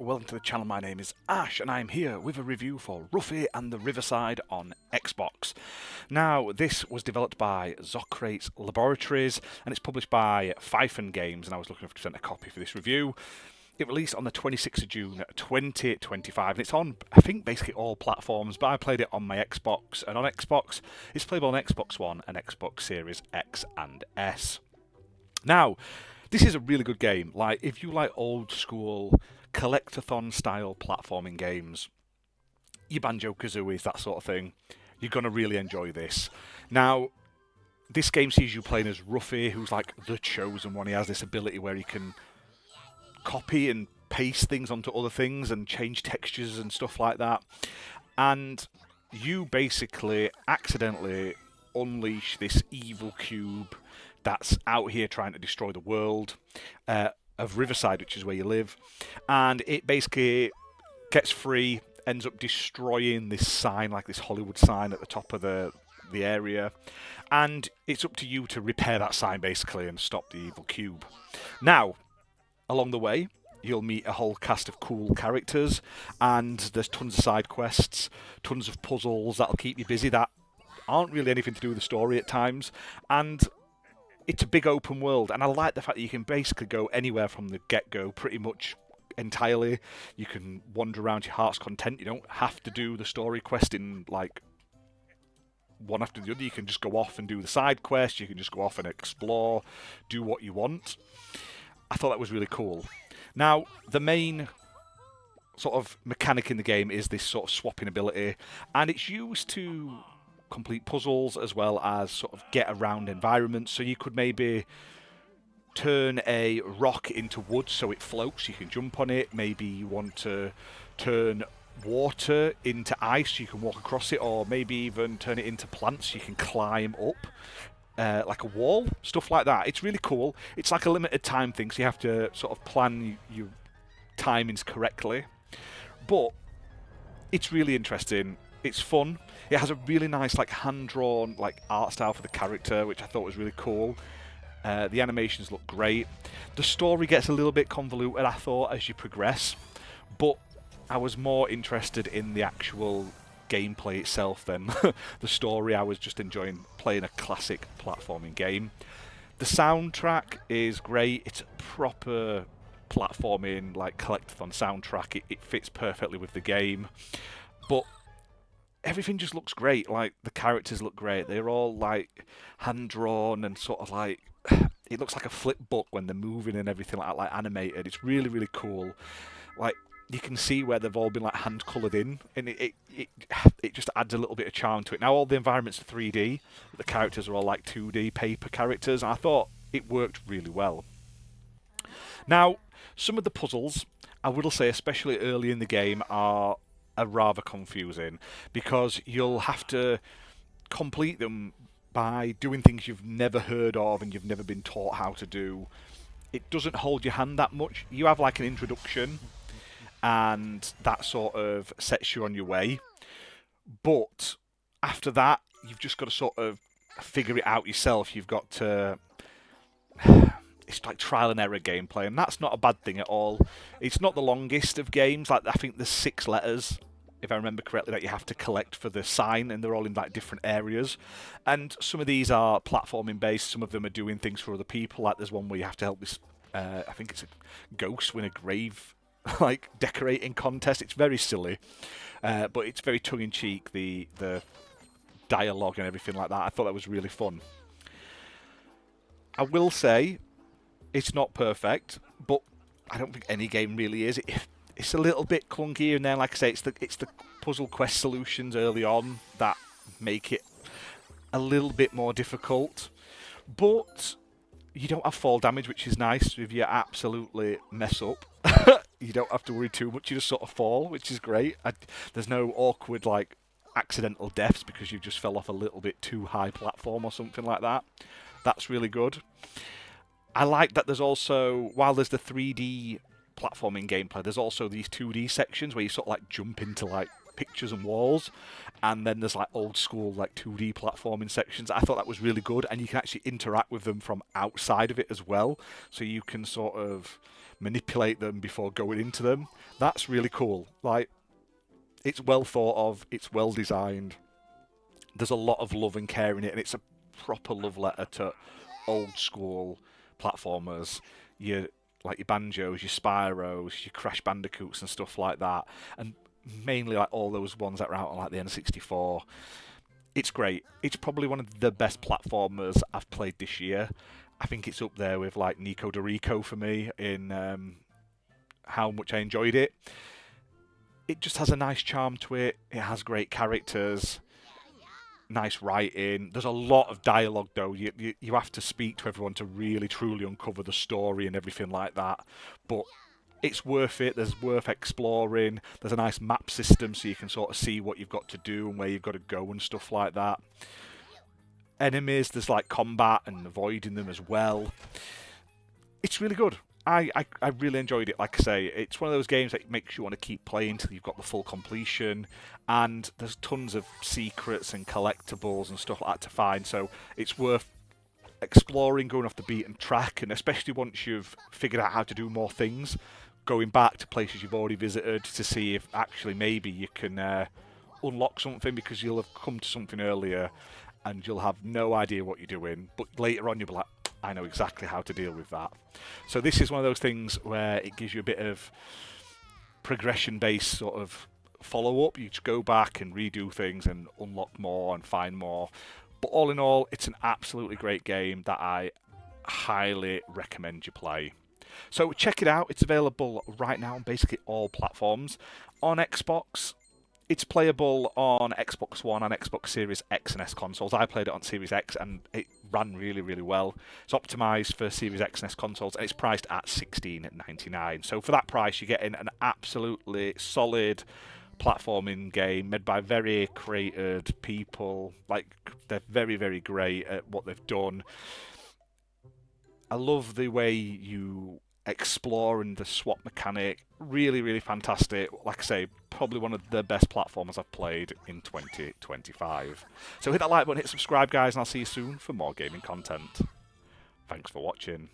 welcome to the channel. My name is Ash and I'm here with a review for Ruffy and the Riverside on Xbox. Now, this was developed by Zocrates Laboratories and it's published by Phiphen Games, and I was looking to present a copy for this review. It released on the 26th of June 2025 and it's on, I think, basically all platforms, but I played it on my Xbox, and on Xbox it's playable on Xbox One and Xbox Series X and S. Now, this is a really good game. Like, if you like old school collectathon style platforming games, your Banjo-Kazooies, that sort of thing, you're going to really enjoy this. Now, this game sees you playing as Ruffy, who's like the chosen one. He has this ability where he can copy and paste things onto other things and change textures and stuff like that. And you basically accidentally unleash this evil cube that's out here trying to destroy the world of Riverside, which is where you live. And it basically gets free, ends up destroying this sign, like this Hollywood sign at the top of the area. And it's up to you to repair that sign, basically, and stop the evil cube. Now, along the way, you'll meet a whole cast of cool characters, and there's tons of side quests, tons of puzzles that'll keep you busy that aren't really anything to do with the story at times. And it's a big open world, and I like the fact that you can basically go anywhere from the get-go, pretty much entirely. You can wander around your heart's content. You don't have to do the story quest in, like, one after the other. You can just go off and do the side quest. You can just go off and explore, do what you want. I thought that was really cool. Now, the main sort of mechanic in the game is this sort of swapping ability, and it's used to complete puzzles as well as sort of get around environments. So you could maybe turn a rock into wood so it floats, you can jump on it. Maybe you want to turn water into ice, you can walk across it, or maybe even turn it into plants, you can climb up like a wall, stuff like that. It's really cool. It's like a limited time thing, so you have to sort of plan your timings correctly. But it's really interesting. It's fun. It has a really nice, like, hand-drawn, like, art style for the character, which I thought was really cool. The animations look great. The story gets a little bit convoluted, I thought, as you progress, but I was more interested in the actual gameplay itself than the story. I was just enjoying playing a classic platforming game. The soundtrack is great. It's a proper platforming, like, collectathon soundtrack. It fits perfectly with the game, but everything just looks great. Like, the characters look great. They're all, like, hand-drawn and sort of like, it looks like a flip book when they're moving and everything like that, like animated. It's really, really cool. Like, you can see where they've all been, like, hand-coloured in, and it just adds a little bit of charm to it. Now, all the environments are 3D, but the characters are all, like, 2D paper characters, and I thought it worked really well. Now, some of the puzzles, I will say, especially early in the game, are rather confusing, because you'll have to complete them by doing things you've never heard of and you've never been taught how to do. It doesn't hold your hand that much. You have, like, an introduction, and that sort of sets you on your way. But after that, you've just got to sort of figure it out yourself. You've got to... It's like trial and error gameplay, and that's not a bad thing at all. It's not the longest of games. Like, I think there's 6 letters, if I remember correctly, that you have to collect for the sign, and they're all in, like, different areas. And some of these are platforming based. Some of them are doing things for other people. Like, there's one where you have to help this, I think it's a ghost win a grave, like, decorating contest. It's very silly, but it's very tongue-in-cheek, the dialogue and everything like that. I thought that was really fun. I will say, it's not perfect, but I don't think any game really is. It's a little bit clunky, and then, like I say, it's the puzzle quest solutions early on that make it a little bit more difficult. But you don't have fall damage, which is nice. If you absolutely mess up, you don't have to worry too much. You just sort of fall, which is great. There's no awkward, like, accidental deaths because you just fell off a little bit too high platform or something like that. That's really good. I like that there's also, while there's the 3D platforming gameplay, there's also these 2D sections where you sort of, like, jump into, like, pictures and walls, and then there's like old school like 2D platforming sections. I thought that was really good, and you can actually interact with them from outside of it as well, so you can sort of manipulate them before going into them. That's really cool. Like, it's well thought of, it's well designed. There's a lot of love and care in it, and it's a proper love letter to old school platformers. Your like your Banjos, your Spyros, your Crash Bandicoots and stuff like that, and mainly like all those ones that are out on like the N64. It's great. It's probably one of the best platformers I've played this year. I think it's up there with like Nico Dorico for me in how much I enjoyed it. It just has a nice charm to it. It has great characters, nice writing. There's a lot of dialogue though. You have to speak to everyone to really truly uncover the story and everything like that. But it's worth it. There's worth exploring. There's a nice map system so you can sort of see what you've got to do and where you've got to go and stuff like that. Enemies, there's like combat and avoiding them as well. It's really good. I really enjoyed it. Like I say, it's one of those games that makes you want to keep playing till you've got the full completion. And there's tons of secrets and collectibles and stuff like that to find. So it's worth exploring, going off the beaten track, and especially once you've figured out how to do more things, going back to places you've already visited to see if actually maybe you can unlock something, because you'll have come to something earlier and you'll have no idea what you're doing. But later on you'll be like, I know exactly how to deal with that. So this is one of those things where it gives you a bit of progression-based sort of follow-up. You just go back and redo things and unlock more and find more. But all in all, it's an absolutely great game that I highly recommend you play. So check it out. It's available right now on basically all platforms. On Xbox, it's playable on Xbox One and Xbox Series X and S consoles. I played it on Series X and it ran really, really well. It's optimized for Series X and S consoles, and it's priced at $16.99. So for that price, you're getting an absolutely solid platforming game made by very created people. Like, they're very, very great at what they've done. I love the way you explore and the swap mechanic. Really, really fantastic. Like I say, probably one of the best platformers I've played in 2025. So hit that like button, hit subscribe, guys, and I'll see you soon for more gaming content. Thanks for watching.